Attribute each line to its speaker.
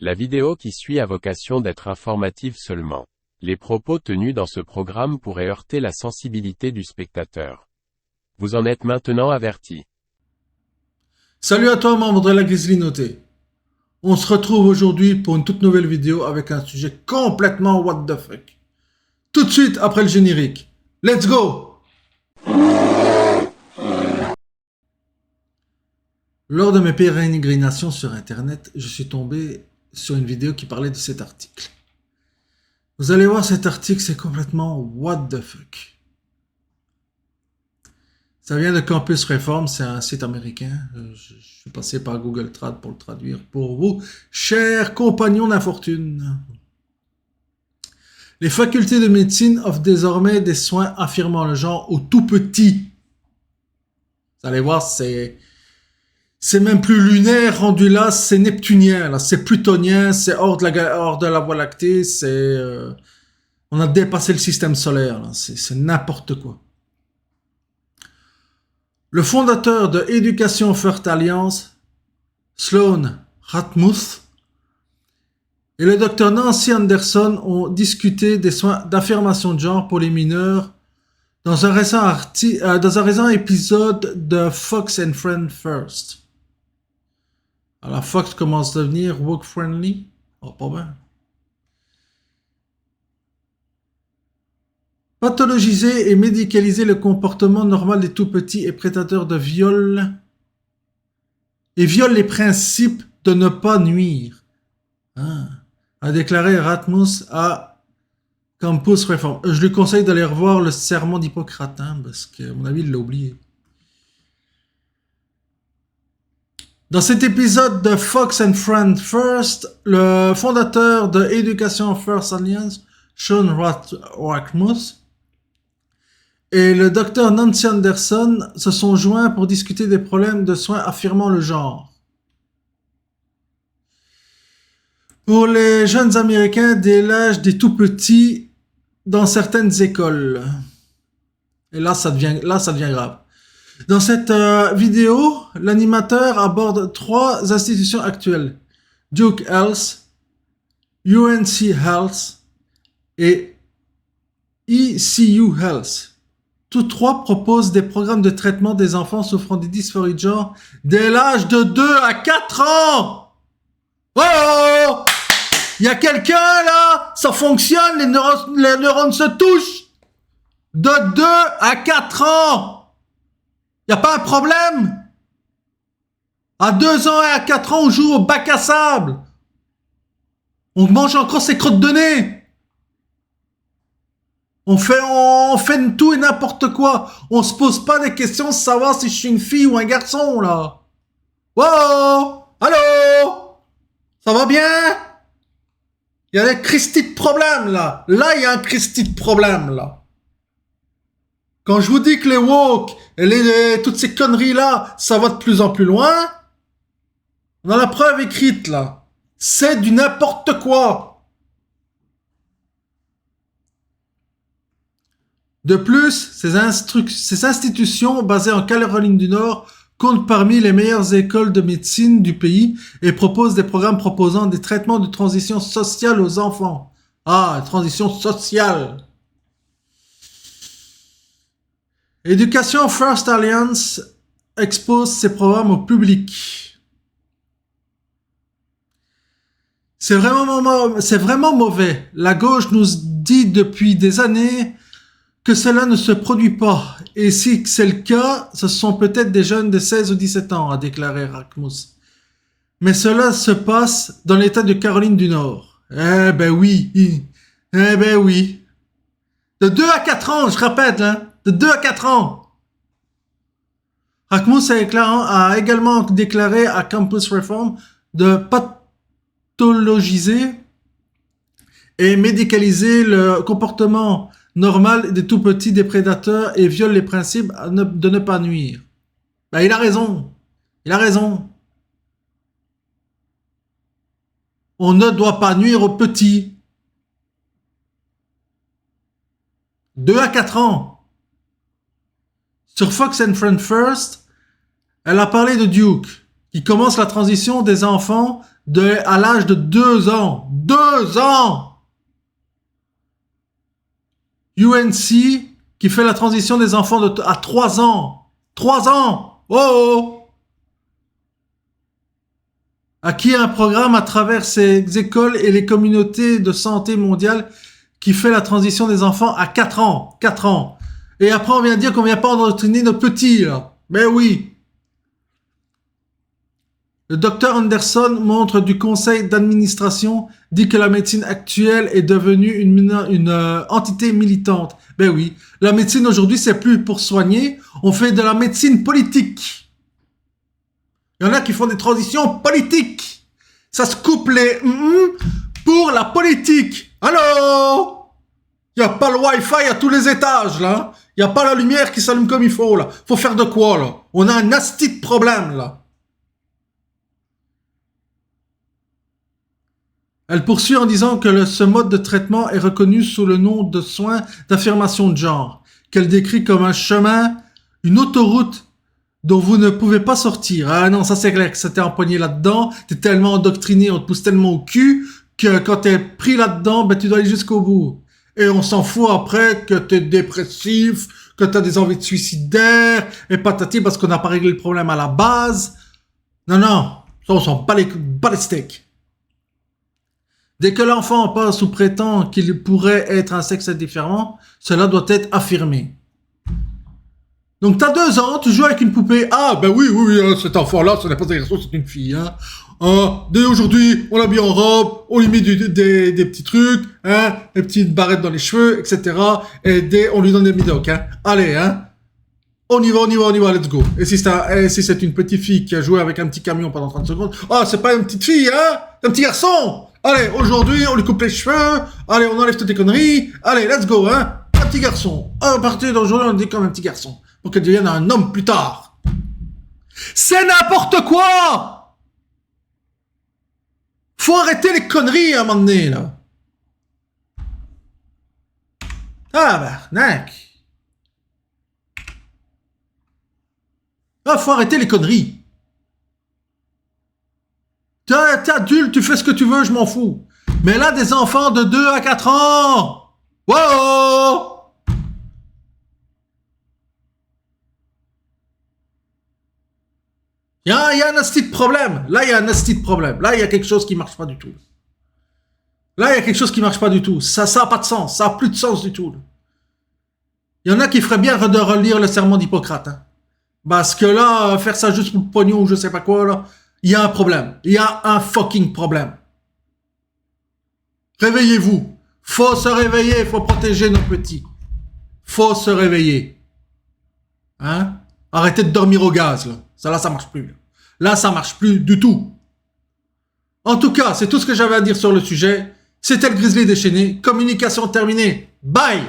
Speaker 1: La vidéo qui suit a vocation d'être informative seulement. Les propos tenus dans ce programme pourraient heurter la sensibilité du spectateur. Vous en êtes maintenant averti.
Speaker 2: Salut à toi, membre de la Grizzly. On se retrouve aujourd'hui pour une toute nouvelle vidéo avec un sujet complètement what the fuck. Tout de suite après le générique. Let's go! Lors de mes pérégrinations sur internet, je suis tombé sur une vidéo qui parlait de cet article. Vous allez voir, cet article, c'est complètement what the fuck. Ça vient de Campus Reform, c'est un site américain. Je suis passé par Google Trad pour le traduire pour vous, chers compagnons d'infortune. Les facultés de médecine offrent désormais des soins affirmant le genre aux tout petits. Vous allez voir, c'est même plus lunaire rendu là, c'est neptunien, là, c'est plutonien, c'est hors de la Voie lactée, on a dépassé le système solaire, là, c'est n'importe quoi. Le fondateur de Education First Alliance, Sloan Ratmuth, et le docteur Nancy Anderson ont discuté des soins d'affirmation de genre pour les mineurs dans un récent épisode de Fox and Friends First. Alors Fox commence à devenir woke friendly. Oh, pas bien. Pathologiser et médicaliser le comportement normal des tout-petits et prédateurs de viol et viole les principes de ne pas nuire, a déclaré Ratmus à Campus Reform. Je lui conseille d'aller revoir le serment d'Hippocrate, parce qu'à mon avis, il l'a oublié. Dans cet épisode de Fox and Friends First, le fondateur de Education First Alliance, Sean Ratmuth, et le docteur Nancy Anderson se sont joints pour discuter des problèmes de soins affirmant le genre. Pour les jeunes Américains dès l'âge des tout-petits dans certaines écoles. Et là, ça devient grave. Dans cette vidéo, l'animateur aborde 3 institutions actuelles. Duke Health, UNC Health et ECU Health. Tous 3 proposent des programmes de traitement des enfants souffrant des dysphories de genre dès l'âge de 2 à 4 ans. Oh! Il y a quelqu'un là? Ça fonctionne, les neurones se touchent. De 2 à 4 ans. Il n'y a pas un problème? À 2 ans et à 4 ans, on joue au bac à sable. On mange encore ses crottes de nez. On fait tout et n'importe quoi. On se pose pas des questions de savoir si je suis une fille ou un garçon, là. Wow! Allô? Ça va bien? Il y a des Christy de problèmes, là. Là, il y a un Christy de problème, là. Quand je vous dis que les woke et toutes ces conneries-là, ça va de plus en plus loin, on a la preuve écrite, là. C'est du n'importe quoi. De plus, ces institutions basées en Caroline du Nord comptent parmi les meilleures écoles de médecine du pays et proposent des programmes proposant des traitements de transition sociale aux enfants. Ah, transition sociale. Education First Alliance expose ses programmes au public. C'est vraiment mauvais. La gauche nous dit depuis des années que cela ne se produit pas. Et si c'est le cas, ce sont peut-être des jeunes de 16 ou 17 ans, a déclaré Ratmuth. Mais cela se passe dans l'état de Caroline du Nord. Eh ben oui. Eh ben oui. De 2 à 4 ans, je répète, de 2 à 4 ans. Ratmuth a également déclaré à Campus Reform de pathologiser et médicaliser le comportement normal des tout-petits des prédateurs et viole les principes de ne pas nuire. Ben, il a raison. Il a raison. On ne doit pas nuire aux petits. 2 à 4 ans. Sur Fox and Friends First, elle a parlé de Duke, qui commence la transition des enfants à l'âge de 2 ans. 2 ans! UNC qui fait la transition des enfants à 3 ans. 3 ans! Oh! À qui un programme à travers ces écoles et les communautés de santé mondiale qui fait la transition des enfants à 4 ans. 4 ans. Et après, on vient dire qu'on vient pas endoctriner nos petits, là. Mais oui. Le docteur Anderson, membre du conseil d'administration, dit que la médecine actuelle est devenue une entité militante. Ben oui. La médecine aujourd'hui, c'est plus pour soigner. On fait de la médecine politique. Il y en a qui font des transitions politiques. Ça se coupe les pour la politique. Allô? Il n'y a pas le Wi-Fi à tous les étages, là. Il n'y a pas la lumière qui s'allume comme il faut, là. Faut faire de quoi, là? On a un asti de problème, là. Elle poursuit en disant que ce mode de traitement est reconnu sous le nom de soins d'affirmation de genre, qu'elle décrit comme un chemin, une autoroute dont vous ne pouvez pas sortir. Ah non, ça c'est clair que ça t'est empoigné là-dedans, t'es tellement endoctriné, on te pousse tellement au cul, que quand t'es pris là-dedans, ben tu dois aller jusqu'au bout. Et on s'en fout après que t'es dépressif, que t'as des envies de suicidaire, et patati parce qu'on n'a pas réglé le problème à la base. Non, ça on s'en bat les steaks. Dès que l'enfant passe sous prétend qu'il pourrait être un sexe différent, cela doit être affirmé. Donc t'as 2 ans, tu joues avec une poupée. Ah ben oui, cet enfant-là, ce n'est pas un garçon, c'est une fille. Hein. Dès aujourd'hui, on l'habille en robe, on lui met des petits trucs, hein, des petites barrettes dans les cheveux, etc. Et on lui donne des médocs. Hein. Allez, hein. On y va, let's go. Et si c'est une petite fille qui a joué avec un petit camion pendant 30 secondes, c'est pas une petite fille, hein, c'est un petit garçon. Allez, aujourd'hui, on lui coupe les cheveux. Allez, on enlève toutes les conneries. Allez, let's go, hein. Un petit garçon. À partir d'aujourd'hui, on dit comme un petit garçon. Pour qu'elle devienne un homme plus tard. C'est n'importe quoi! Faut arrêter les conneries à un moment donné, là. Tabarnak. Faut arrêter les conneries. T'es adulte, tu fais ce que tu veux, je m'en fous. Mais là, des enfants de 2 à 4 ans. Wow! Il y a un asti de problème. Là, il y a un asti de problème. Là, il y a quelque chose qui marche pas du tout. Ça n'a pas de sens. Ça n'a plus de sens du tout. Il y en a qui feraient bien de relire le serment d'Hippocrate. Hein. Parce que là, faire ça juste pour le pognon ou je sais pas quoi, là, il y a un problème. Il y a un fucking problème. Réveillez-vous. Faut se réveiller. Faut protéger nos petits. Faut se réveiller. Hein? Arrêtez de dormir au gaz, là. Ça marche plus. Là, ça marche plus du tout. En tout cas, c'est tout ce que j'avais à dire sur le sujet. C'était le Grizzly déchaîné. Communication terminée. Bye!